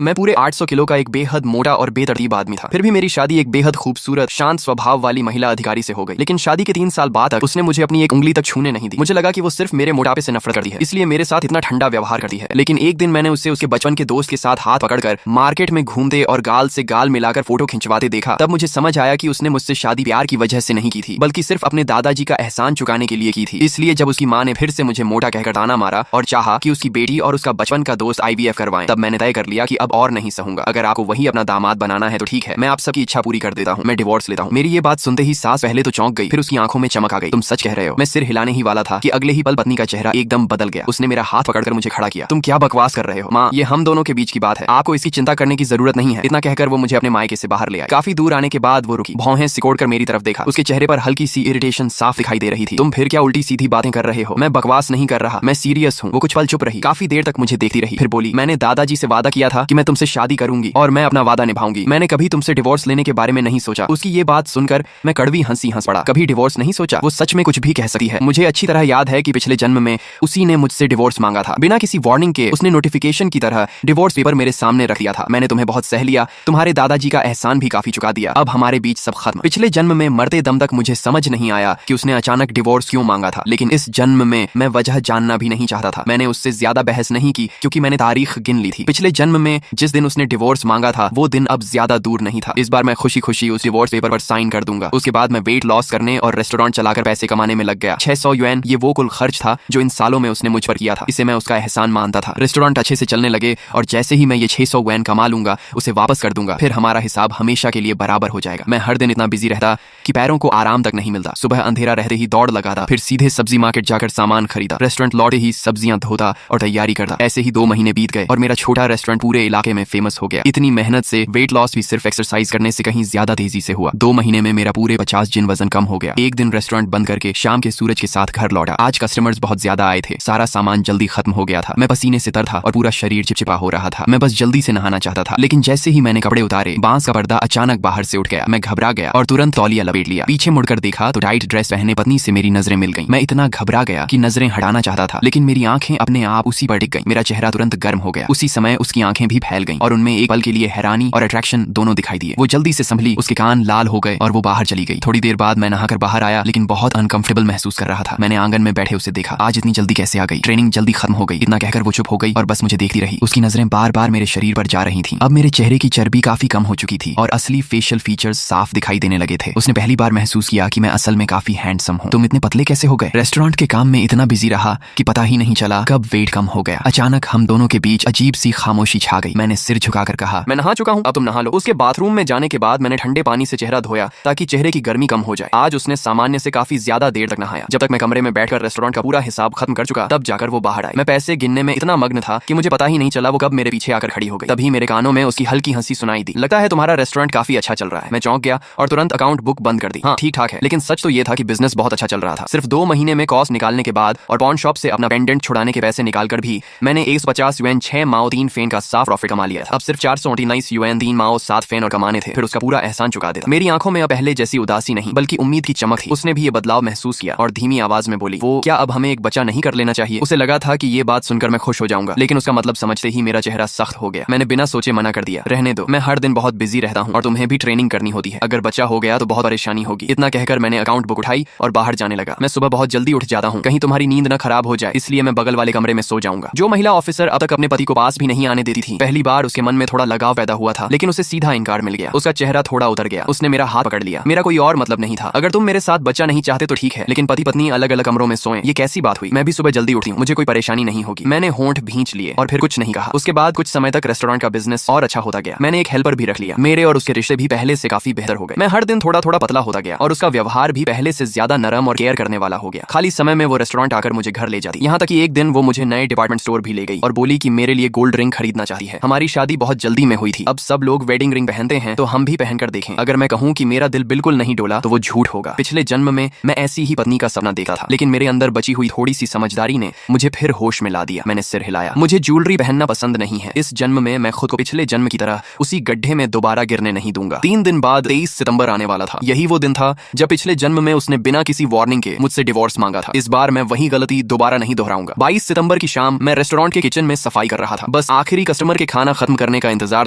मैं पूरे 800 किलो का एक बेहद मोटा और बेतरतीब आदमी था। फिर भी मेरी शादी एक बेहद खूबसूरत शांत स्वभाव वाली महिला अधिकारी से हो गई। लेकिन शादी के 3 साल बाद तक उसने मुझे अपनी एक उंगली तक छूने नहीं दी। मुझे लगा कि वो सिर्फ मेरे मोटापे से नफरत करती है, इसलिए मेरे साथ इतना ठंडा व्यवहार करती है। लेकिन एक दिन मैंने उससे उसके बचपन के दोस्त के साथ हाथ पकड़कर मार्केट में घूमते और गाल से गाल मिलाकर फोटो खिंचवाते देखा। तब मुझे समझ आया कि उसने मुझसे शादी प्यार की वजह से नहीं की थी, बल्कि सिर्फ अपने दादाजी का एहसान चुकाने के लिए की थी। इसलिए जब उसकी माँ ने फिर से मुझे मोटा कहकर ताना मारा और चाहा कि उसकी बेटी और उसका बचपन का दोस्त IVF करवाएं, तब मैंने तय कर लिया कि अब और नहीं सहूंगा। अगर आपको वही अपना दामाद बनाना है तो ठीक है, मैं आप सबकी इच्छा पूरी कर देता हूँ, मैं डिवोर्स लेता हूँ। मेरी ये बात सुनते ही सास पहले तो चौंक गई, फिर उसकी आंखों में चमक आ गई। तुम सच कह रहे हो? मैं सिर हिलाने ही वाला था कि अगले ही पल पत्नी का चेहरा एकदम बदल गया। उसने मेरा हाथ पकड़कर मुझे खड़ा किया। तुम क्या बकवास कर रहे हो माँ? ये हम दोनों के बीच की बात है, आपको इसकी चिंता करने की जरूरत नहीं है। इतना कहकर वो मुझे अपने मायके से बाहर ले आए। काफी दूर आने के बाद वो रुकी, भौहें सिकोड़कर मेरी तरफ देखा। उसके चेहरे पर हल्की सी इरिटेशन साफ दिखाई दे रही थी। तुम फिर क्या उल्टी सीधी बातें कर रहे हो? मैं बकवास नहीं कर रहा, मैं सीरियस हूँ। वो कुछ पल चुप रही, काफी देर तक मुझे देखती रही, फिर बोली, मैंने दादाजी से वादा किया था कि मैं तुमसे शादी करूंगी और मैं अपना वादा निभाऊंगी। मैंने कभी तुमसे डिवोर्स लेने के बारे में नहीं सोचा। उसकी ये बात सुनकर मैं कड़वी हंसी हंस पड़ा। कभी डिवोर्स नहीं सोचा? वो सच में कुछ भी कह सकती है। मुझे अच्छी तरह याद है कि पिछले जन्म में उसी ने मुझसे डिवोर्स मांगा था। बिना किसी वार्निंग के उसने नोटिफिकेशन की तरह डिवोर्स पेपर मेरे सामने रख दिया था। मैंने तुम्हें बहुत सह लिया, तुम्हारे दादाजी का एहसान भी काफी चुका दिया, अब हमारे बीच सब खत्म। पिछले जन्म में मरते दम तक मुझे समझ नहीं आया कि उसने अचानक डिवोर्स क्यों मांगा था, लेकिन इस जन्म में मैं वजह जानना भी नहीं चाहता था। मैंने उससे ज्यादा बहस नहीं की क्योंकि मैंने तारीख गिन ली थी। पिछले जन्म में जिस दिन उसने डिवोर्स मांगा था वो दिन अब ज्यादा दूर नहीं था। इस बार मैं खुशी खुशी उस डिवोर्स पेपर पर साइन कर दूंगा। उसके बाद मैं वेट लॉस करने और रेस्टोरेंट चलाकर पैसे कमाने में लग गया। 600 युएन ये वो कुल खर्च था जो इन सालों में उसने मुझ पर किया था। इसे मैं उसका एहसान मानता था। रेस्टोरेंट अच्छे से चलने लगे और जैसे ही मैं ये 600 युएन कमा लूंगा उसे वापस कर दूंगा, फिर हमारा हिसाब हमेशा के लिए बराबर हो जाएगा। मैं हर दिन इतना बिजी रहता कि पैरों को आराम तक नहीं मिलता। सुबह अंधेरा रहते ही दौड़ लगाता, फिर सीधे सब्जी मार्केट जाकर सामान खरीदा, रेस्टोरेंट लौटे ही सब्जियां धोता और तैयारी करता। ऐसे ही 2 महीने बीत गए और मेरा छोटा रेस्टोरेंट पूरे इलाके में फेमस हो गया। इतनी मेहनत से वेट लॉस भी सिर्फ एक्सरसाइज करने से कहीं ज्यादा तेजी से हुआ। 2 महीने में मेरा पूरे 50 जिन वजन कम हो गया। एक दिन रेस्टोरेंट बंद करके शाम के सूरज के साथ घर लौटा। आज कस्टमर्स बहुत ज्यादा आए थे, सारा सामान जल्दी खत्म हो गया था। मैं पसीने से तर था और पूरा शरीर चिपचिपा हो रहा था। मैं बस जल्दी से नहाना चाहता था, लेकिन जैसे ही मैंने कपड़े उतारे बांस का पर्दा अचानक बाहर से उठ गया। मैं घबरा गया और तुरंत तौलिया लपेट लिया। पीछे मुड़कर देखा तो टाइट ड्रेस पहने पत्नी से मेरी नजरें मिल गईं। मैं इतना घबरा गया कि नजरें हटाना चाहता था, लेकिन मेरी आंखें अपने आप उसी पर टिक गईं। मेरा चेहरा तुरंत गर्म हो गया। उसी समय उसकी आंखें भी फैल गईं और उनमें एक पल के लिए हैरानी और अट्रैक्शन दोनों दिखाई दिए। वो जल्दी से संभली, उसके कान लाल हो गए और वो बाहर चली गई। थोड़ी देर बाद मैं नहाकर बाहर आया, लेकिन बहुत अनकंफर्टेबल महसूस कर रहा था। मैंने आंगन में बैठे उसे देखा। आज इतनी जल्दी कैसे आ गई? ट्रेनिंग जल्दी खत्म हो गई। इतना कहकर वो चुप हो गई और बस मुझे देखती रही। उसकी नजरें बार बार मेरे शरीर पर जा रही थीं। अब मेरे चेहरे की चर्बी काफी कम हो चुकी थी और असली फेशियल फीचर्स साफ दिखाई देने लगे थे। उसने पहली बार महसूस किया कि मैं असल में काफी हैंडसम हूँ। तुम इतने पतले कैसे हो गए? रेस्टोरेंट के काम में इतना बिजी रहा कि पता ही नहीं चला कब वेट कम हो गया। अचानक हम दोनों के बीच अजीब सी खामोशी छा गई। मैंने सिर झुकाकर कहा, मैं नहा चुका हूँ, अब तुम नहा लो। उसके बाथरूम में जाने के बाद मैंने ठंडे पानी से चेहरा धोया ताकि चेहरे की गर्मी कम हो जाए। आज उसने सामान्य से काफी ज्यादा देर तक नहाया। जब तक मैं कमरे में बैठकर रेस्टोरेंट का पूरा हिसाब खत्म कर चुका तब जाकर वो बाहर आए। मैं पैसे गिनने में इतना मग्न था कि मुझे पता ही नहीं चला वो कब मेरे पीछे आकर खड़ी हो गई। तभी मेरे कानों में उसकी हल्की हंसी सुनाई दी। लगता है तुम्हारा रेस्टोरेंट काफी अच्छा चल रहा है। मैं चौंक गया और तुरंत अकाउंट बुक बंद कर दी। हाँ ठीक ठाक है, लेकिन सच तो ये था कि बिजनेस बहुत अच्छा चल रहा था। सिर्फ 2 महीने में कॉस्ट निकालने के बाद और पॉन शॉप से अपना पेंडेंट छुड़ाने के पैसे निकालकर भी मैंने 150 युएन 6 माओ 3 फेन का साफ प्रॉफिट कमा लिया था। अब सिर्फ 429 युएन 3 माओ 7 फेन और कमाने थे, फिर उसका पूरा एहसान चुका देता। मेरी आंखों में अब पहले जैसी उदासी नहीं बल्कि उम्मीद की चमक थी। उसने भी ये बदलाव महसूस किया और धीमी आवाज में बोली, वो क्या अब हमें एक बच्चा नहीं कर लेना चाहिए? उसे लगा था कि ये बात सुनकर मैं खुश हो जाऊंगा, लेकिन उसका मतलब समझते ही मेरा चेहरा सख्त हो गया। मैंने बिना सोचे मना कर दिया, रहने दो, मैं हर दिन बहुत बिजी रहता हूँ और तुम्हें भी ट्रेनिंग करनी होती है। अगर बच्चा हो गया तो बहुत परेशानी होगी। इतना कहकर मैंने अकाउंट बुक उठाई और बाहर जाने लगा। मैं सुबह बहुत जल्दी उठ जाता हूँ, कहीं तुम्हारी नींद न खराब हो जाए, इसलिए मैं बगल वाले कमरे में सो जाऊंगा। जो महिला ऑफिसर अब तक अपने पति को पास भी नहीं आने देती थी, पहली बार उसके मन में थोड़ा लगाव पैदा हुआ था, लेकिन उसे सीधा इनकार मिल गया। उसका चेहरा थोड़ा उतर गया। उसने मेरा हाथ पकड़ लिया। मेरा कोई और मतलब नहीं था। अगर तुम मेरे साथ बच्चा नहीं चाहते तो ठीक है, लेकिन पति पत्नी अलग अलग कमरों में सोएं, ये कैसी बात हुई? मैं भी सुबह जल्दी उठी हूँ, मुझे कोई परेशानी नहीं होगी। मैंने होंठ भींच लिए और फिर कुछ नहीं कहा। उसके बाद कुछ समय तक रेस्टोरेंट का बिजनेस और अच्छा होता गया। मैंने एक हेल्पर भी रख लिया। मेरे और उसके रिश्ते भी पहले से काफी बेहतर हो गए। मैं हर दिन थोड़ा थोड़ा पतला होता गया और उसका व्यवहार भी पहले से ज्यादा नरम और केयर करने वाला हो गया। खाली समय में वो रेस्टोरेंट आकर मुझे घर ले जाती। यहाँ तक कि एक दिन वो मुझे नए डिपार्टमेंट स्टोर भी ले गई और बोली कि मेरे लिए गोल्ड रिंग खरीदना चाहती है। हमारी शादी बहुत जल्दी में हुई थी। अब सब लोग वेडिंग रिंग पहनते हैं तो हम भी पहनकर देखें। अगर मैं कहूँ कि मेरा दिल बिल्कुल नहीं डोला तो वो झूठ होगा। पिछले जन्म में मैं ऐसी ही पत्नी का सपना देखा था, लेकिन मेरे अंदर बची हुई थोड़ी सी समझदारी ने मुझे फिर होश में ला दिया। मैंने सिर हिलाया। मुझे ज्वेलरी पहनना पसंद नहीं है। इस जन्म में मैं खुद को पिछले जन्म की तरह उसी गड्ढे में दोबारा गिरने नहीं दूंगा। 3 दिन बाद 23 सितंबर आने वाला था। यही वो दिन था जब पिछले जन्म में उसने बिना किसी वार्निंग के मुझसे डिवोर्स मांगा था। इस बार मैं वही गलती दोबारा नहीं दोहराऊंगा। 22 सितंबर की शाम मैं रेस्टोरेंट के किचन में सफाई कर रहा था। बस आखिरी कस्टमर के खाना खत्म करने का इंतजार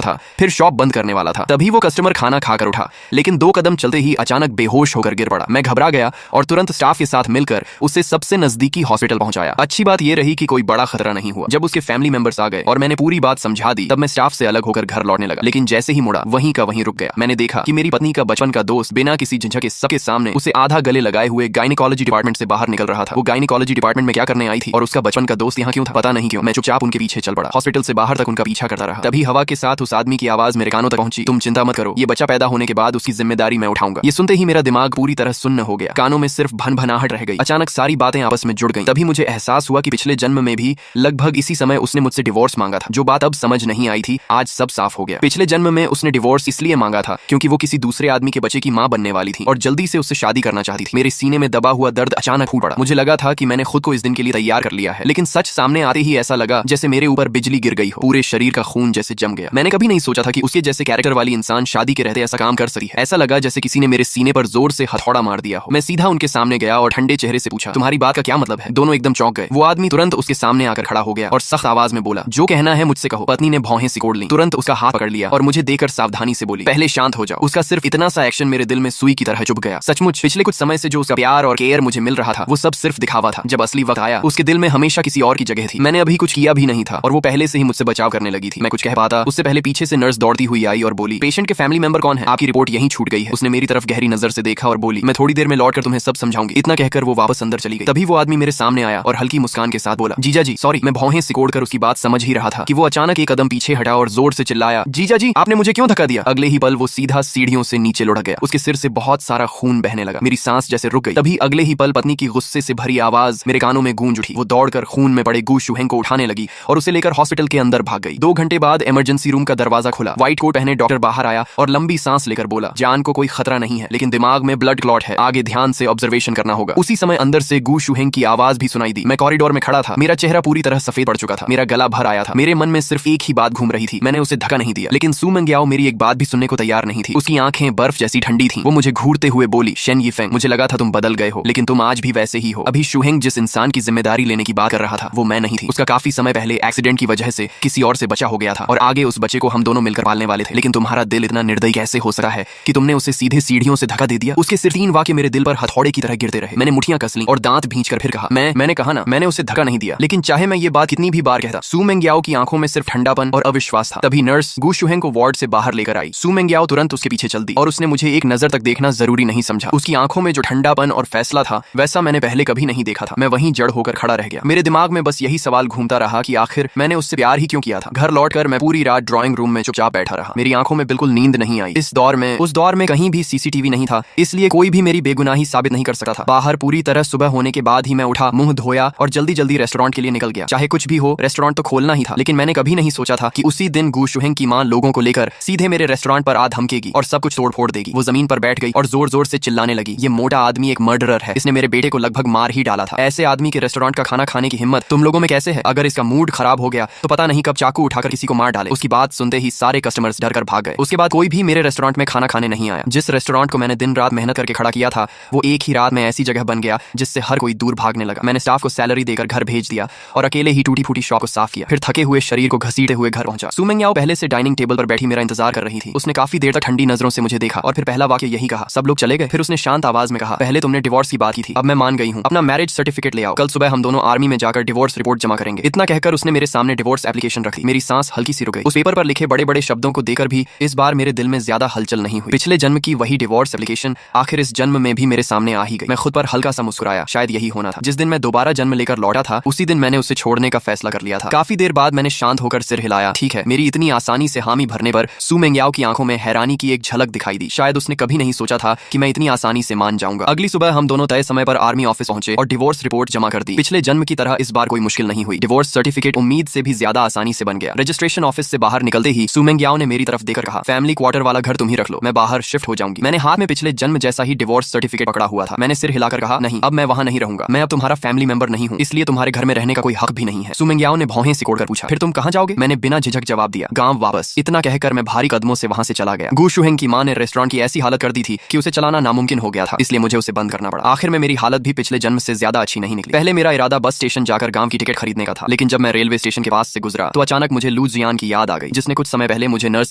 था, फिर शॉप बंद करने वाला था। तभी वो कस्टमर खाना खाकर उठा, लेकिन 2 कदम चलते ही अचानक बेहोश होकर गिर पड़ा। मैं घबरा गया और तुरंत स्टाफ के साथ मिलकर उसे सबसे नजदीकी हॉस्पिटल पहुंचाया। अच्छी बात यह रही कि कोई बड़ा खतरा नहीं हुआ। जब उसके फैमिली मेंबर्स आ गए और मैंने पूरी बात समझा दी, तब मैं स्टाफ से अलग होकर घर लौटने लगा। लेकिन जैसे ही मुड़ा, वहीं का वहीं रुक गया। मैंने देखा कि मेरी पत्नी का बचपन का दोस्त बिना किसी झिझक के सबके सामने उसे आधा गले लगाए हुए गायनिकोलॉजी डिपार्टमेंट से बाहर निकल रहा था। वो गायनिकोलॉजी डिपार्टमेंट में क्या करने आई थी और उसका बचपन का दोस्त यहाँ क्यों था, पता नहीं क्यों। मैं चुपचाप उनके पीछे चल पड़ा। हॉस्पिटल से बाहर तक उनका पीछा करता रहा। तभी हवा के साथ उस आदमी की आवाज मेरे कानों तक पहुंची, तुम चिंता मत करो, ये बच्चा पैदा होने के बाद उसकी जिम्मेदारी मैं उठाऊंगा। ये सुनते ही मेरा दिमाग पूरी तरह सुन्न हो गया, कानों में सिर्फ भनभनाहट रह गई। अचानक सारी बातें आपस में जुड़ गईं। तभी मुझे एहसास हुआ कि पिछले जन्म में भी लगभग इसी समय उसने मुझसे डिवोर्स मांगा था। जो बात अब समझ नहीं आई थी, आज सब साफ हो गया। पिछले जन्म में उसने डिवोर्स इसलिए मांगा था क्योंकि वो किसी दूसरे आदमी के बच्चे की मां बनने वाली थी और जल्दी से उससे शादी करना चाहती थी। मेरे सीने में दबा हुआ दर्द अचानक फूट पड़ा। मुझे लगा था कि मैंने खुद को इस दिन के लिए तैयार कर लिया है, लेकिन सच सामने आते ही ऐसा लगा जैसे मेरे ऊपर बिजली गिर गई हो। पूरे शरीर का खून जैसे जम गया। मैंने कभी नहीं सोचा था कि उसके जैसे कैरेक्टर वाली इंसान शादी के रहते ऐसा काम कर सकती है। ऐसा लगा जैसे किसी ने मेरे सीने पर जोर से हथौड़ा मार दिया हो। मैं सीधा उनके सामने गया और ठंडे चेहरे से पूछा, तुम्हारी बात का क्या मतलब है? दोनों एकदम चौंक गए। वो आदमी तुरंत उसके सामने आकर खड़ा हो गया और सख्त आवाज में बोला, जो कहना है मुझसे कहो। पत्नी ने भौहें सिकोड़ ली, तुरंत उसका हाथ पकड़ लिया और मुझे देकर सावधानी से बोली, पहले शांत हो जाओ। उसका सिर्फ इतना सा एक्शन मेरे दिल में सुई की तरह चुभ गया। सचमुच पिछले कुछ समय से जो उसका प्यार और केयर मुझे मिल रहा था, वो सब सिर्फ दिखावा था। जब असली वक्त आया, उसके दिल में हमेशा किसी और की जगह थी। मैंने अभी कुछ किया भी नहीं था और वो पहले से ही मुझसे बचाव करने लगी थी। मैं कुछ कह पाता उससे पहले पीछे से नर्स दौड़ती हुई आई और बोली, पेशेंट के फैमिली मेंबर कौन है? आपकी रिपोर्ट यहीं छूट गई है। उसने मेरी तरफ गहरी नजर से देखा और बोली, मैं थोड़ी देर में लौटकर तुम्हें सब समझाऊंगी। इतना कहकर वो वापस अंदर चली गई। तभी वो आदमी मेरे सामने आया और हल्की मुस्कान के साथ बोला, जीजा जी सॉरी। मैं भौहें सिकोड़कर उसकी बात समझ ही रहा था कि वो अचानक एक कदम पीछे हटा और जोर से चिल्लाया, जीजा जी आपने मुझे क्यों धक्का दिया? अगले ही पल वो सीधा सीढ़ियों से नीचे लुढ़क गया। उसके सिर से बहुत सारा खून बहने लगा। मेरी सांस जैसे रुक गई। तभी अगले ही पल पत्नी की गुस्से से भरी आवाज मेरे कानों में गूंज उठी। वो दौड़कर खून में पड़े गू शुहेंग को उठाने लगी और उसे लेकर हॉस्पिटल के अंदर भाग गई। 2 घंटे बाद इमरजेंसी रूम का दरवाजा खुला। व्हाइट कोट पहने डॉक्टर बाहर आया और लंबी सांस लेकर बोला, जान को कोई खतरा नहीं है, लेकिन दिमाग में ब्लड क्लॉट है, आगे ध्यान से ऑब्जर्वेशन करना होगा। उसी समय अंदर से गू शुहेंग की आवाज भी सुनाई दी। मैं कॉरिडोर में खड़ा था। मेरा चेहरा पूरी तरह सफेद पड़ चुका था। मेरा गला भर आया था। मेरे मन में सिर्फ एक ही बात घूम रही थी, मैंने उसे धक्का नहीं दिया। लेकिन सू मेंग्याओ मेरी एक बात भी सुनने को तैयार नहीं थी। उसकी आंखें बर्फ जैसी ठंडी थी। वो मुझे घूरते हुए बोली, शेन यीफेंग, मुझे लगा था तुम बदल गए हो, लेकिन तुम आज भी वैसे ही हो। अभी शुहेंग जिस इंसान की जिम्मेदारी लेने की बात कर रहा था, वो मैं नहीं थी। उसका काफी समय पहले एक्सीडेंट की वजह से किसी और से बचा हो गया था और आगे उस बच्चे को हम दोनों मिलकर पालने वाले थे। लेकिन तुम्हारा दिल इतना निर्दयी कैसे हो सकता है कि तुमने उसे सीधे सीढ़ियों से धक्का दे दिया? उसके सिर्फ 3 वाक्य मेरे दिल पर हथौड़े की तरह गिरते रहे। मैंने मुठियां कस ली और दांत भींचकर फिर कहा, मैंने कहा ना, मैंने उसे धक्का नहीं दिया। लेकिन चाहे मैं ये बात कितनी भी बार कहता, सू मेंग्याओ की आंखों में सिर्फ ठंडापन और अविश्वास था। तभी नर्स गू शुहेंग को वार्ड से बाहर लेकर आई। सू मेंग्याओ तुरंत उसके पीछे चल दी और उसने मुझे एक नजर तक देखना जरूरी नहीं समझा। उसकी आंखों में जो ठंडापन और फैसला था, वैसा मैंने पहले कभी नहीं देखा था। मैं वहीं जड़ होकर खड़ा रह गया। मेरे दिमाग में बस यही सवाल घूमता रहा कि आखिर मैंने उससे प्यार ही क्यों किया था। घर लौटकर मैं पूरी रात ड्राइंग रूम में चुपचाप बैठा रहा। मेरी आंखों में बिल्कुल नींद नहीं आई। उस दौर में कहीं भी सीसीटीवी नहीं था, इसलिए कोई भी मेरी बेगुनाही साबित नहीं कर सकता था। बाहर पूरी तरह सुबह होने के बाद ही मैं उठा, मुंह धोया और जल्दी जल्दी रेस्टोरेंट के लिए निकल गया। चाहे कुछ भी हो, रेस्टोरेंट तो खोलना ही था। लेकिन मैंने कभी नहीं सोचा था कि उसी दिन गू शुहेंग की मां लोगों को लेकर सीधे मेरे रेस्टोरेंट पर आ धमकेगी और सब कुछ तोड़ फोड़ देगी। वो जमीन पर बैठ गई और जोर जोर से चिल्लाने लगी, ये मोटा आदमी एक मर्डरर है, इसने मेरे बेटे को लगभग मार ही डाला था। ऐसे आदमी के रेस्टोरेंट का खाना खाने की हिम्मत तुम लोगों में कैसे है? अगर इसका मूड खराब हो गया तो पता नहीं कब चाकू उठाकर किसी को मार डाले। उसकी बात सुनते ही सारे कस्टमर्स डर कर भाग गए। उसके बाद कोई भी मेरे रेस्टोरेंट में खाना खाने नहीं आया। जिस रेस्टोरेंट को मैंने दिन रात मेहनत करके खड़ा किया था, वो एक ही रात में ऐसी जगह बन गया जिससे हर कोई दूर भागने लगा। मैंने स्टाफ को सैलरी देकर घर भेज दिया और अकेले ही टूटी फूटी शॉप को साफ किया। फिर थके हुए शरीर को घसीटे हुए घर पहुंचा। सू मेंग्याओ पहले से डाइनिंग टेबल पर बैठी मेरा इंतजार कर रही थी। उसने काफी देर तक ठंडी नजरों से मुझे देखा और फिर पहला वाक्य यही कहा, सब लोग चले गए? फिर उसने शांत आवाज में कहा, पहले तुमने डिवोर्स की बात की थी, अब मैं मान गई हूँ। अपना मैरिज सर्टिफिकेट ले आओ, कल सुबह हम दोनों आर्मी में जाकर डिवोर्स रिपोर्ट जमा करेंगे। इतना कहकर उसने मेरे सामने डिवोर्स एप्लीकेशन रखी। मेरी सांस हल्की सी रुक गई। उस पेपर पर लिखे बड़े बड़े शब्दों को देखकर भी इस बार मेरे दिल में ज्यादा हलचल नहीं हुई। पिछले जन्म की वही डिवोर्स एप्लीकेशन आखिर इस जन्म में भी मेरे सामने आ ही गई। मैं खुद पर हल्का सा मुस्कुराया, शायद यही होना था। जिस दिन मैं दोबारा जन्म लेकर लौटा था, उसी दिन मैंने उसे छोड़ने का फैसला कर लिया था। काफी देर बाद मैंने शांत होकर सिर हिलाया। ठीक है, मेरी इतनी आसानी से हामी भरने पर सू मेंग्याओ की आंखों में हैरानी की एक झलक दिखाई दी। शायद उसने कभी नहीं सोचा था कि मैं इतनी आसानी से मान जाऊंगा। अगली सुबह हम दोनों तय समय पर आर्मी ऑफिस पहुंचे और डिवोर्स रिपोर्ट जमा कर दी। पिछले जन्म की तरह इस बार कोई मुश्किल नहीं हुई। डिवोर्स सर्टिफिकेट उम्मीद से भी ज्यादा आसानी से बन गया। रजिस्ट्रेशन ऑफिस से बाहर निकलते ही सू मेंग्याओ ने मेरी तरफ देखकर कहा, फैमिली क्वार्टर वाला घर तुम ही रख लो, मैं बाहर शिफ्ट हो जाऊंगी। मैंने हाथ में पिछले जन्म जैसा ही डिवोर्स सर्टिफिकेट पकड़ा हुआ था। मैंने सिर हिलाकर कहा, नहीं, अब मैं वहां नहीं रहूंगा। मैं अब तुम्हारा फैमिली मेंबर नहीं हूँ, इसलिए तुम्हारे घर में रहने का कोई हक भी नहीं है। सू मेंग्याओ ने भौहें सिकोड़कर पूछा, फिर तुम कहाँ जाओगे? मैंने बिना झिझक जवाब दिया, गांव वापस। इतना कहकर मैं भारी कदमों से वहां से चला गया। गू शुहेंग की मां ने रेस्टोरेंट की ऐसी हालत कर दी थी कि उसे चलाना नामुमकिन हो गया था, इसलिए मुझे उसे बंद करना पड़ा। आखिर में मेरी हालत भी पिछले जन्म से ज्यादा अच्छी नहीं निकली। पहले मेरा इरादा बस स्टेशन जाकर गांव की टिकट खरीदने का था, लेकिन जब मैं रेलवे स्टेशन के पास से गुजरा तो अचानक मुझे लू जियान की याद आ गई, जिसने कुछ समय पहले मुझे नर्स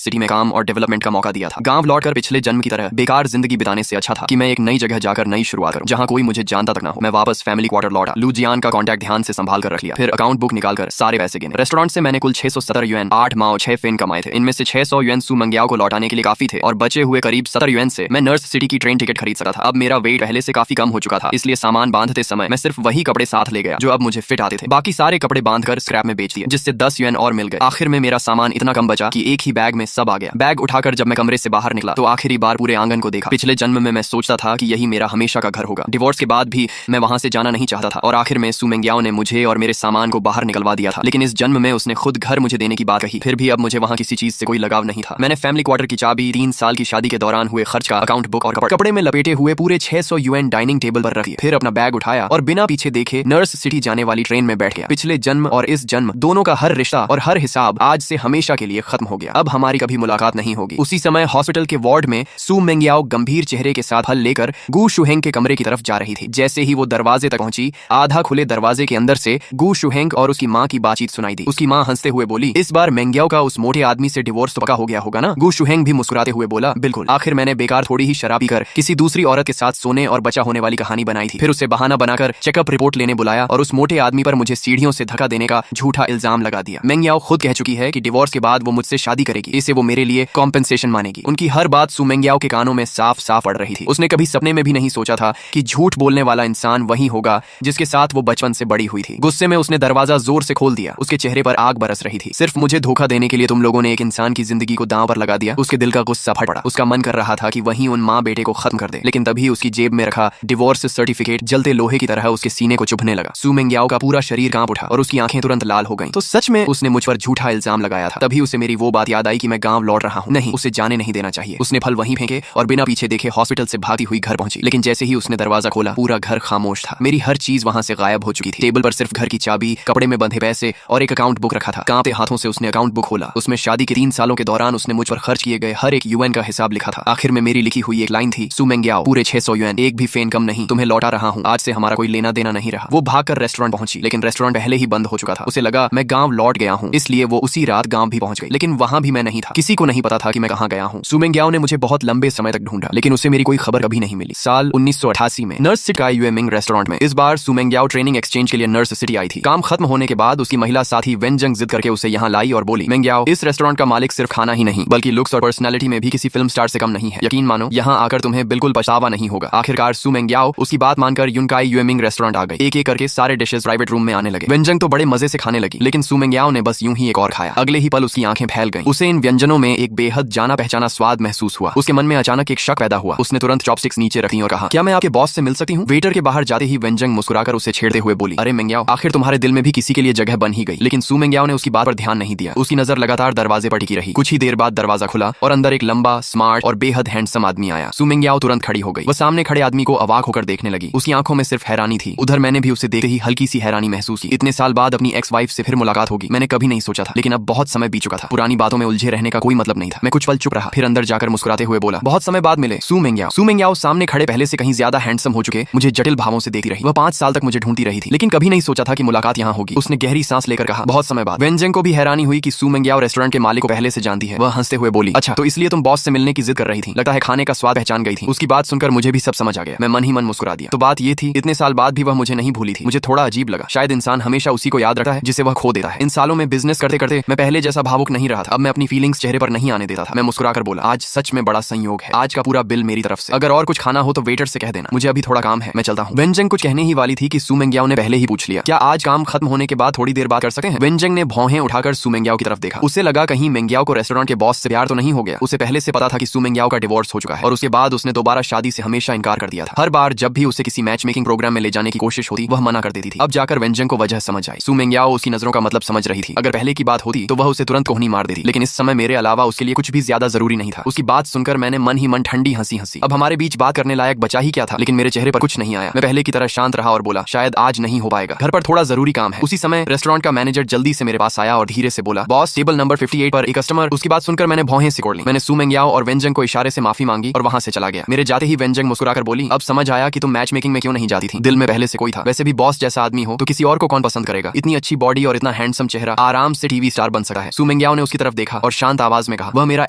सिटी में काम और डेवलपमेंट का मौका दिया था। गांव लौटकर पिछले जन्म की तरह बेकार जिंदगी बिताने से अच्छा था कि मैं एक नई जगह जाकर नई शुरुआत करूं, जहां कोई मुझे जानता तक ना हो। मैं वापस फैमिली क्वार्टर लौटा, लू जियान का कॉन्टैक्ट ध्यान से संभाल कर रख लिया, फिर अकाउंट बुक निकालकर सारे पैसे गिने। रेस्टोरेंट से मैंने कुल 670 युएन, 8 माओ 6 फेन कमाए थे। इनमें से 600 युएन सू मंग्याओ को लौटाने के लिए काफी थे और बचे हुए करीब 70 युएन से मैं नर्स सिटी की ट्रेन टिकट खरीद सका था। अब मेरा वेट पहले से काफी कम हो चुका था, इसलिए सामान बांधते समय मैं सिर्फ वही कपड़े साथ ले गया जो अब मुझे फिट आते थे। बाकी सारे कपड़े बांधकर स्क्रैप में बेच दिए, जिससे 10 युएन और मिल गए। आखिर में मेरा सामान इतना कम बचा कि एक ही बैग में सब आ गया। बैग उठाकर जब मैं कमरे से बाहर निकला तो आखिरी बार पूरे आंगन को देखा। पिछले जन्म में मैं सोचता था कि यही मेरा हमेशा का घर होगा। डिवोर्स के बाद भी मैं वहां से जाना नहीं चाहता था और आखिर में सू मेंग्याओ ने मुझे और मेरे सामान को बाहर निकलवा दिया था। लेकिन इस जन्म में उसने खुद घर मुझे देने की बात कही। फिर भी अब मुझे वहां किसी चीज से कोई लगाव नहीं था। मैंने फैमिली क्वार्टर की चाबी, 3 साल की शादी के दौरान हुए खर्च का अकाउंट बुक और कपड़े में लपेटे हुए पूरे 600 युएन डाइनिंग टेबल पर रख दिए। फिर अपना बैग उठाया और बिना पीछे देखे नर्स सिटी जाने वाली ट्रेन में बैठ गया। पिछले जन्म और इस जन्म दोनों का हर रिश्ता और हर हिसाब आज से हमेशा के लिए खत्म हो गया। अब हमारी कभी मुलाकात नहीं होगी। उसी समय हॉस्पिटल के वार्ड में सू मेंग्याओ गंभीर चेहरे के साथ फल लेकर गू शुहेंग के कमरे की तरफ जा रही थी। जैसे ही वो दरवाजे तक पहुंची, आधा खुले दरवाजे के अंदर से गू शुहेंग और उसकी माँ की बातचीत सुनाई दी। उसकी माँ हंसते हुए बोली, इस बार मेंग्याओ का उस मोटे आदमी से डिवोर्स तो पक्का हो गया होगा ना? गू शुहेंग भी मुस्कुराते हुए बोला, बिल्कुल। आखिर मैंने बेकार थोड़ी ही शराब पीकर किसी दूसरी औरत के साथ सोने और बचा होने वाली कहानी बनाई थी। फिर उसे बहाना बनाकर चेकअप रिपोर्ट लेने बुलाया और उस मोटे आदमी पर मुझे सीढ़ियों से धक्का देने का झूठा इल्जाम लगा दिया। मेंग्याओ खुद कह चुकी है कि डिवोर्स के बाद वो मुझसे शादी करेगी। इसे वो मेरे लिए कॉम्पेंसेशन मानेगी। उनकी हर बात सू मेंग्याओ के कानों में साफ साफ पड़ रही थी। उसने कभी सपने में भी नहीं सोचा था कि झूठ बोलने वाला इंसान वही होगा जिसके साथ वो बचपन से बड़ी हुई थी। गुस्से में उसने दरवाजा जोर से खोल दिया। उसके चेहरे पर आग बरस रही थी। सिर्फ मुझे धोखा देने के लिए तुम लोगों ने एक इंसान की जिंदगी को दांव पर लगा दिया। उसके दिल का गुस्सा फट पड़ा। उसका मन कर रहा था कि वही उन माँ बेटे को खत्म कर दे, लेकिन तभी उसकी जेब में रखा डिवोर्स सर्टिफिकेट जलते लोहे की तरह उसके सीने को चुभने लगा। सू मेंग्याओ का पूरा शरीर कांप उठा और उसकी आंखें तुरंत लाल हो गईं। तो सच में उसने मुझ पर झूठा इल्जाम लगाया था। तभी उसे मेरी वो बात याद आई कि मैं गांव लौट रहा हूँ। नहीं, उसे जाने नहीं देना चाहिए। उसने फल वहीं फेंके और बिना पीछे देखे हॉस्पिटल से भागती हुई घर पहुंची। लेकिन जैसे ही उसने दरवाजा खोला, पूरा घर खामोश था। मेरी हर चीज वहां से गायब हो चुकी थी। टेबल पर सिर्फ घर की चाबी, कपड़े में बंधे पैसे और एक अकाउंट बुक रखा था। कांपते हाथों से उसने अकाउंट बुक खोला। उसमें शादी के 3 सालों के दौरान उसने मुझ पर खर्च किए गए हर एक युएन का हिसाब लिखा था। आखिर में मेरी लिखी हुई एक लाइन थी, सू मेंग्याओ, पूरे 600 युएन, एक भी फेन कम नहीं, तुम्हें लौटा रहा हूँ। आज से हमारा कोई लेना देना नहीं रहा। वो भागकर रेस्टोरेंट पहुंची, लेकिन रेस्टोरेंट पहले ही बंद हो चुका था। उसे लगा मैं गांव लौट गया हूँ, इसलिए वो उसी रात गांव भी पहुंच गई। लेकिन वहां भी मैं नहीं था। किसी को नहीं पता था कि मैं कहाँ गया हूँ। सू मेंग्याओ ने मुझे बहुत लंबे समय तक ढूंढा, लेकिन उसे मेरी कोई खबर कभी नहीं मिली। साल 1988 में नर्स सिटी का यूएमिंग रेस्टोरेंट में इस बार सू मेंग्याओ ट्रेनिंग एक्सचेंज के लिए नर्स सिटी आई थी। काम खत्म होने के बाद उसकी महिला साथी वेनजंग जिद करके उसे यहाँ लाई और बोली, मेंग्याओ, इस रेस्टोरेंट का मालिक सिर्फ खाना ही नहीं बल्कि लुक्स और पर्सनैलिटी में भी किसी फिल्म स्टार से कम नहीं है। यकीन मानो, यहाँ आकर तुम्हें बिल्कुल पछतावा नहीं होगा। आखिरकार सू मेंग्याओ उसकी बात मानकर यूनकाई यूएमिंग रेस्टोरेंट आ गई। एक एक करके सारे डिशेस प्राइवेट रूम में आने लगे। वेनजंग तो बड़े मजे से खाने लगी, लेकिन सू मेंग्याओ ने बस यूं ही एक और खाया। अगले ही पल उसकी आंखें फैल गईं। उसे इन व्यंजनों में एक बेहद जाना पहचाना स्वाद महसूस हुआ। उसके मन में अचानक एक शक पैदा हुआ। उसने तुरंत चॉपस्टिक्स नीचे रखी और कहा, क्या मैं आपके बॉस से मिल सकती हूँ? वेटर के बाहर जाते ही वेनजंग मुस्कुराकर उसे छेड़ते हुए बोली, अरे मेंग्याओ, आखिर तुम्हारे दिल में भी किसी के लिए जगह बन ही गई। लेकिन सू मेंग्याओ ने उसकी बात पर ध्यान नहीं दिया। उसकी नजर लगातार दरवाजे पर टिकी रही। कुछ ही देर बाद दरवाजा खुला और अंदर एक लंबा, स्मार्ट और बेहद हैंडसम आदमी आया। सू मेंग्याओ तुरंत खड़ी हो गई। वह सामने खड़े आदमी को अवाक होकर देखने लगी। उसकी आंखों में सिर्फ हैरानी थी। उधर मैंने भी उसे देखते ही हल्की सी हैरानी महसूस की। इतने साल बाद अपनी एक्स वाइफ से फिर मुलाकात होगी, मैंने कभी नहीं सोचा था। लेकिन अब बहुत समय बीत चुका था। पुरानी बातों में उलझे रहने का कोई मतलब नहीं था। मैं कुछ पल चुप रहा, फिर अंदर जाकर मुस्कुराते हुए बोला, बहुत समय बाद मिले सू मेंग्याओ। सू मेंग्याओ सामने खड़े पहले से कहीं ज्यादा हैंडसम हो चुके मुझे जटिल भावों से देखती रही। वह 5 साल तक मुझे ढूंढती रही थी, लेकिन कभी नहीं सोचा था कि मुलाकात यहाँ होगी। उसने गहरी सांस लेकर कहा, बहुत समय बाद। वेनजंग को भी हैरानी हुई कि सू मेंग्याओ रेस्टोरेंट के मालिक को पहले से जानती है। वह हंसते हुए बोली, अच्छा, तो इसलिए तुम बॉस से मिलने की जिद कर रही थी। लगता है खाने का स्वाद पहचान गई थी। उसकी बात सुनकर मुझे भी सब समझ आ गया। मैं मन ही मन मुस्कुरा दिया। तो बात ये थी, इतने साल बाद भी वह मुझे नहीं भूली थी। मुझे थोड़ा अजीब लगा। शायद इंसान हमेशा उसी को याद रखता है जिसे वह खो देता है। इन सालों में बिजनेस करते करते मैं पहले जैसा भावुक नहीं रहा था। अब मैं अपनी फीलिंग्स चेहरे पर नहीं आने देता था। मैं मुस्कुराकर बोला, आज सच में बड़ा संयोग है। आज का पूरा बिल मेरी तरफ से। अगर और कुछ खाना हो तो वेटर से कह देना। मुझे अभी थोड़ा काम है, मैं चलता हूँ। वेनजंग कुछ कहने ही वाली थी कि सू मेंग्याओ ने पहले ही पूछ लिया, क्या आज काम खत्म होने के बाद थोड़ी देर बात कर सकते हैं? वेनजंग ने भौहें उठाकर सू मेंग्याओ की तरफ देखा। उसे लगा कहीं मेंग्याओ को रेस्टोरेंट के बॉस से प्यार तो नहीं हो गया। उसे पहले से पता था कि सू मेंग्याओ का डिवोर्स हो चुका है और उसके बाद उसने दोबारा शादी से हमेशा इनकार कर दिया था। हर बार जब भी उसे किसी मैच मेकिंग प्रोग्राम में ले जाने की कोशिश होती, वह मना कर देती थी। अब जाकर वेनजंग को वजह समझ आई। सू मेंग्याओ उसकी नजरों का मतलब समझ रही थी। अगर पहले की बात होती तो वह उसे तुरंत कोहनी मार देती, लेकिन इस समय मेरे अलावा उसके लिए कुछ भी ज्यादा जरूरी नहीं था। उसकी बात सुनकर मैंने मन ही मन ठंडी हंसी हंसी। अब हमारे बीच बात करने लायक बचा ही क्या था, लेकिन मेरे चेहरे पर कुछ नहीं आया। मैं पहले की तरह शांत रहा और बोला, शायद आज नहीं हो पाएगा, घर पर थोड़ा जरूरी काम है। उसी समय रेस्टोरेंट का मैनेजर जल्दी से मेरे पास आया और धीरे से बोला, बॉस, टेबल नंबर 58 पर एक कस्टमर। उसकी बात सुनकर मैंने भौहें सिकोड़ ली। मैंने सू मेंग्याओ और वेनजंग को इशारे से माफी मांगी और वहां से चला गया। मेरे जाते ही वेनजंग मुस्कुराकर बोली, अब समझ आया कि तुम मैच मेकिंग में क्यों नहीं जाती थी। दिल में पहले से कोई था। वैसे भी बॉस जैसा आदमी हो तो किसी और को कौन पसंद करेगा। इतनी अच्छी बॉडी और इतना हैंडसम चेहरा, आराम से टीवी स्टार बन सकता है। सू मेंग्याओ ने उसकी तरफ देखा और शांत आवाज में कहा, वह मेरा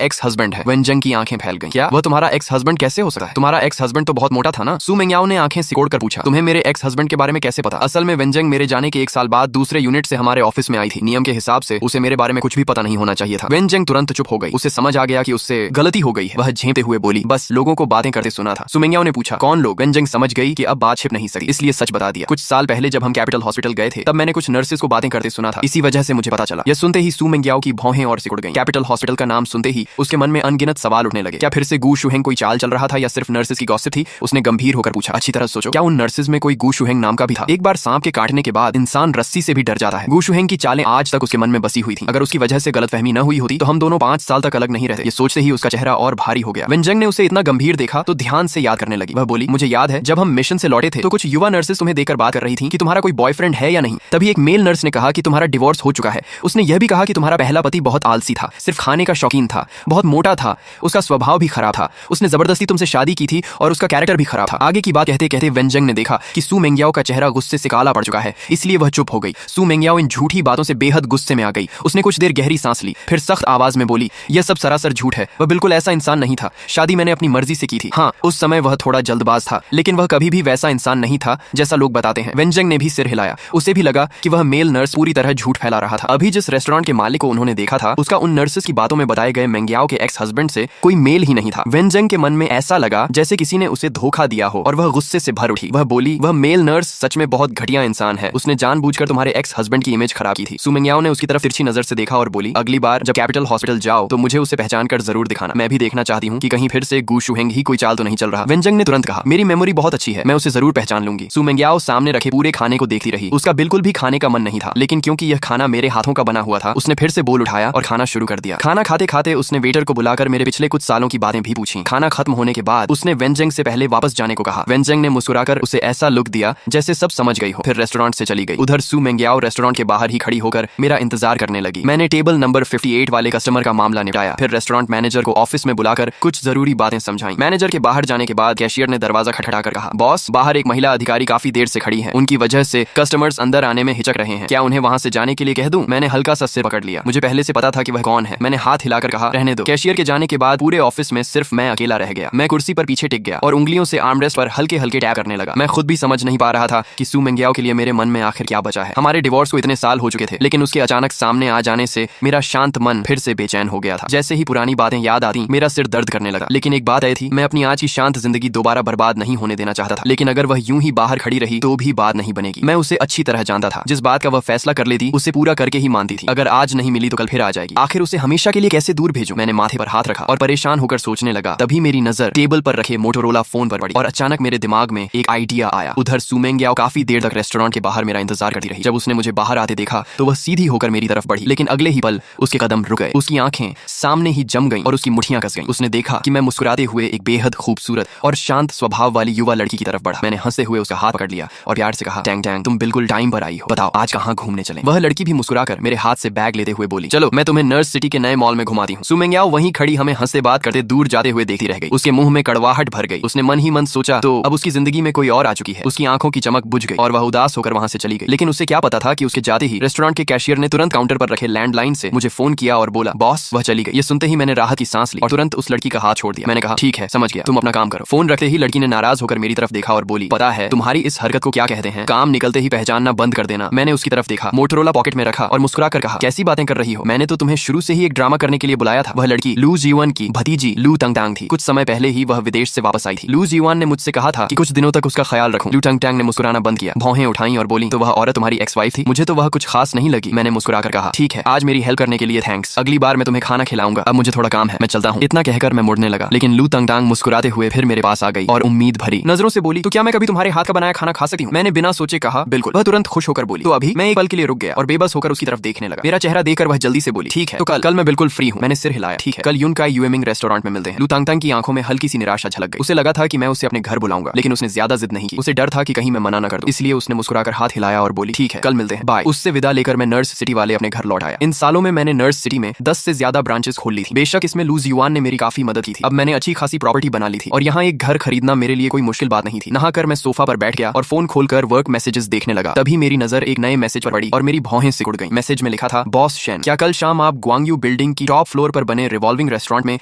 एक्स हस्बैंड है। वेनजंग की आंखें फैल गईं। क्या वह तुम्हारा एक्स हस्बैंड कैसे हो सकता है? तुम्हारा एक्स हस्बैंड तो बहुत मोटा था ना? सू मेंग्याओ ने आंखें सिकोड़कर पूछा, तुम्हें मेरे एक्स हस्बैंड के बारे में कैसे पता? असल में वेनजंग मेरे जाने के 1 साल बाद दूसरे यूनिट से हमारे ऑफिस में आई थी। नियम के हिसाब से उसे मेरे बारे में कुछ भी पता नहीं होना चाहिए था। वेनजंग तुरंत चुप हो गई। उसे समझ आ गया कि उससे गलती हो गई है। वह झेंपते हुए बोली, बस लोगों को बातें करते सुना था। सू मेंग्याओ ने पूछा, कौन लोग? वेनजंग समझ गई कि अब बात छिप नहीं सकती, इसलिए सच बता दिया। कुछ साल पहले जब हम कैपिटल हॉस्पिटल गए थे तब मैंने कुछ नर्सेस को बातें करते सुना था, इसी वजह से मुझे पता चला। यह सुनते ही सू मेंग्याओ की भौहें और सिकुड़ गईं। कैपिटल हॉस्पिटल का नाम सुनते ही उसके मन में अनगिनत सवाल उठने लगे। क्या फिर से गू शुहेंग कोई चाल चल रहा था या सिर्फ नर्सेस की गॉसिप थी? उसने गंभीर होकर पूछा, अच्छी तरह सोचो, क्या उन नर्सेस में कोई गू शुहेंग नाम का भी था? एक बार सांप के काटने के बाद इंसान रस्सी से भी डर जाता है। गू शुहेंग की चालें आज तक उसके मन में बसी हुई थी। अगर उसकी वजह से गलतफहमी न हुई होती तो हम दोनों 5 साल तक अलग नहीं रहते। ये सोचते ही उसका चेहरा और भारी हो गया। वेनजंग ने उसे इतना गंभीर देखा तो ध्यान से याद करने लगी। वह बोली, मुझे याद है जब हम मिशन से लौटे थे तो कुछ युवा नर्सेस तुम्हें देखकर बात कर रही थी कि तुम्हारा कोई बॉयफ्रेंड है या नहीं। तभी एक मेल नर्स ने कहा कि तुम्हारा डिवोर्स हो चुका है। उसने यह भी कहा कि तुम्हारा पहला पति बहुत आलसी था, सिर्फ खाने का शौकीन था, बहुत मोटा था, उसका स्वभाव भी खराब था, उसने जबरदस्ती तुमसे शादी की थी और उसका कैरेक्टर भी खराब था। आगे की बात कहते कहते वेनजंग ने देखा कि सू मेंग्याओ का चेहरा गुस्से से काला पड़ चुका है, इसलिए वह चुप हो गई। सू मेंग्याओ इन झूठी बातों से बेहद गुस्से में आ गई। उसने कुछ देर गहरी सांस ली, फिर सख्त आवाज में बोली, यह सब सरासर झूठ है। वह बिल्कुल ऐसा इंसान नहीं था। शादी मैंने अपनी मर्जी से की थी। हाँ, उस समय वह थोड़ा जल्दबाज था, लेकिन वह कभी भी वैसा इंसान नहीं था जैसा लोग बताते हैं। वेनजंग ने भी सिर हिलाया। उसे भी लगा कि वह मेल नर्स पूरी तरह झूठ फैला रहा था। अभी जिस रेस्टोरेंट के मालिक को उन्होंने देखा था उसका उन नर्सेस की बातों में बताए गए मेंग्याओ के एक्स हस्बैंड से कोई मेल ही नहीं था। वेनजंग के मन में ऐसा लगा जैसे किसी ने उसे धोखा दिया हो और वह गुस्से से भर उठी। वह बोली, वह मेल नर्स सच में बहुत घटिया इंसान है। उसने जानबूझकर तुम्हारे एक्स हस्बैंड की इमेज खराब की थी। सू मेंग्याओ ने उसकी तरफ तिरछी नजर से देखा और बोली, अगली बार जब कैपिटल हॉस्पिटल जाओ तो मुझे उसे पहचान कर जरूर दिखाना। मैं भी देखना चाहती हूँ कि कहीं फिर से गू शुहेंग ही कोई चाल तो नहीं चल रहा। वेनजंग ने तुरंत कहा, मेरी मेमोरी बहुत अच्छी है, मैं उसे जरूर पहचान लूंगी। सू मेंग्याओ सामने रखे पूरे खाने को देखती रही। उसका बिल्कुल भी खाने का मन नहीं था, लेकिन क्योंकि यह खाना मेरे हाथों का बना हुआ था उसने फिर से बोल उठाया और खाना शुरू कर दिया। खाना खाते खाते उसने वेटर को बुलाकर मेरे पिछले कुछ सालों की बातें भी पूछी। खाना खत्म होने के बाद उसने वेनजंग से पहले वापस जाने को कहा। वेनजंग ने मुस्कुराकर उसे ऐसा लुक दिया जैसे सब समझ गई हो, फिर रेस्टोरेंट से चली गई। उधर सू मेंग्याओ रेस्टोरेंट के बाहर ही खड़ी होकर मेरा इंतजार करने लगी। मैंने टेबल नंबर 58 वाले कस्टमर का मामला निपटाया, फिर रेस्टोरेंट मैनेजर को ऑफिस में बुलाकर कुछ जरूरी बातें समझाई। मैनेजर के बाहर जाने के बाद कैशियर ने दरवाजा खटखटाकर कहा, बॉस, बाहर एक महिला अधिकारी काफी देर से खड़ी है, उनकी वजह से कस्टमर्स अंदर आने में हिचक रहे हैं, क्या उन्हें वहां से जाने के लिए कह दूं? मैंने हल्का सा सिर पकड़ लिया। मुझे पहले से पता था कि वह कौन है। मैंने हाथ हिलाकर कहा, रहने दो। कैशियर के जाने के बाद पूरे ऑफिस में सिर्फ मैं अकेला रह गया। मैं कुर्सी पर पीछे टिक गया और उंगलियों से आर्मरेस्ट पर हल्के हल्के टैप करने लगा। मैं खुद भी समझ नहीं पा रहा था कि सू मेंग्याओ के लिए मेरे मन में आखिर क्या बचा है। हमारे डिवोर्स को इतने साल हो चुके थे, लेकिन उसके अचानक सामने आ जाने से मेरा शांत मन फिर से बेचैन हो गया था। जैसे ही पुरानी बातें याद आती मेरा सिर दर्द करने लगा। लेकिन एक बात तय थी, मैं अपनी आज की शांत जिंदगी दोबारा बर्बाद नहीं होने देना चाहता था। लेकिन अगर वह यूं ही बाहर खड़ी रही तो भी बात नहीं बनेगी। मैं उसे अच्छी तरह जानता था। जिस बात का वह फैसला कर लेती उसे पूरा करके ही मानती थी। अगर आज नहीं मिली तो कल फिर आ जाएगी। आखिर उसे हमेशा के लिए कैसे दूर भेजूं? मैंने माथे पर हाथ रखा और परेशान होकर सोचने लगा। तभी मेरी नजर टेबल पर रखे मोटोरोला फोन पर पड़ी और अचानक मेरे दिमाग में एक आइडिया आया। उधर सू मेंग्याओ काफी देर तक रेस्टोरेंट के बाहर मेरा इंतजार करती रही। जब उसने मुझे बाहर आते देखा तो वह सीधी होकर मेरी तरफ बढ़ी, लेकिन अगले ही पल उसके कदम रुक गए। उसकी आंखें सामने ही जम गईं और उसकी मुट्ठियां कस गईं। उसने देखा कि मैं मुस्कुराते हुए एक बेहद खूबसूरत और शांत स्वभाव वाली युवा लड़की की तरफ बढ़ा। मैंने हंसते हुए उसका हाथ पकड़ लिया और प्यार से कहा, टैंग टैंग, तुम बिल्कुल टाइम पर आई हो। बताओ आज कहाँ घूमने चलें? वह लड़की भी मुस्कुराकर मेरे हाथ से बैग लेते हुए बोली, चलो मैं तुम्हें नर्स सिटी के नए मॉल में घुमाती हूँ। सू मेंग्याओ वहीं खड़ी हमें हंसते बात करते दूर जाते हुए देखती रह गई। उसके मुंह में कड़वाहट भर गई। उसने मन ही मन सोचा तो अब उसकी जिंदगी में कोई और आ चुकी है। उसकी आंखों की चमक बुझ गई और वह उदास होकर वहां से चली गई। लेकिन उसे क्या पता था कि उसके जाते ही रेस्टोरेंट के कैशियर ने तुरंत काउंटर पर रखे लैंडलाइन से मुझे फोन किया और बोला, बॉस वह चली गई। ये सुनते ही मैंने राहत की सांस ली और तुरंत उस लड़की का हाथ छोड़ दिया। मैंने कहा, ठीक है समझ गया, तुम अपना काम करो। फोन रखते ही लड़की ने नाराज होकर मेरी तरफ देखा और बोली, पता है तुम्हारी इस हरकत को क्या कहते हैं? काम निकलते ही पहचानना बंद कर देना। मैंने उसकी तरफ देखा, मोटोरोला पॉकेट में रखा और मुस्कुरा कर कहा, कैसी बातें कर रही हो? मैंने तो तुम्हें शुरू से ही एक ड्रामा करने के लिए बुलाया था। वह लड़की लू जीवन की भतीजी लू तंगटांग थी। कुछ समय पहले ही वह विदेश से वापस आई थी। लू जीवन ने मुझसे कहा था कि कुछ दिनों तक उसका ख्याल रखूं। लू तंगटांग ने मुस्कुराना बंद किया, भौहें उठाई और बोली, तो वह औरत तुम्हारी एक्स वाइफ थी? मुझे तो वह कुछ खास नहीं लगी। मैंने मुस्कुराकर कहा, ठीक है, आज मेरी हेल्प करने के लिए थैंक्स। अगली बार मैं तुम्हें खाना खिलाऊंगा। अब मुझे थोड़ा काम है, मैं चलता हूँ। इतना कहकर मैं मुड़ने लगा, लेकिन लू तंगटांग मुस्कुराते हुए फिर मेरे पास आ गई और उम्मीद भरी नजरों से बोली, तो क्या मैं कभी तुम्हारे हाथ का बनाया खाना खा सकती हूँ? मैंने बिना सोचे कहा, बिल्कुल। वह तुरंत खुश होकर बोली, तो अभी? मैं एक पल के लिए रुक गया और बेबस होकर उसकी तरफ देखने लगा। मेरा चेहरा देखकर वह जल्दी से बोली, ठीक है, तो कल मैं बिल्कुल फ्री हूँ। मैंने सिर हिलाया, ठीक है, कल यूनकाई यूएमिंग रेस्टोरेंट में मिलते हैं। लू तंगटांग की आंखों में हल्की सी निराशा झलक गई। उसे लगा था कि मैं उसे अपने घर बुलाऊंगा, लेकिन उसने ज्यादा जिद नहीं की। उसे डर था कि कहीं मैं मना न कर दूं, इसलिए उसने मुस्कुराकर हाथ हिलाया और बोली, ठीक है, कल मिलते हैं, बाय। उससे विदा लेकर मैं नर्स सिटी वाले अपने घर लौट आया। इन सालों में मैंने नर्स सिटी में 10 से ज्यादा ब्रांचेस खोल ली थी। बेशक इसमें लू जीवान ने मेरी काफी मदद की थी। अब मैंने अच्छी खासी प्रॉपर्टी बना ली थी और यहाँ एक घर खरीदना मेरे लिए कोई मुश्किल बात नहीं थी। नहाकर मैं सोफा पर बैठ गया और फोन खोलकर वर्क मैसेजेस देखने लगा। तभी मेरी नजर एक नए मैसेज पर पड़ी और मेरी भौहें सिकुड़ गईं। मैसेज में लिखा था, बॉस शेन, क्या कल शाम आप ग्वांगयू बिल्डिंग की टॉप फ्लोर पर बने रिवॉल्विंग रेस्टोरेंट में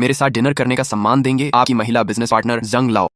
मेरे साथ डिनर करने का सम्मान देंगे? आपकी महिला बिजनेस पार्टनर जंग लाओ।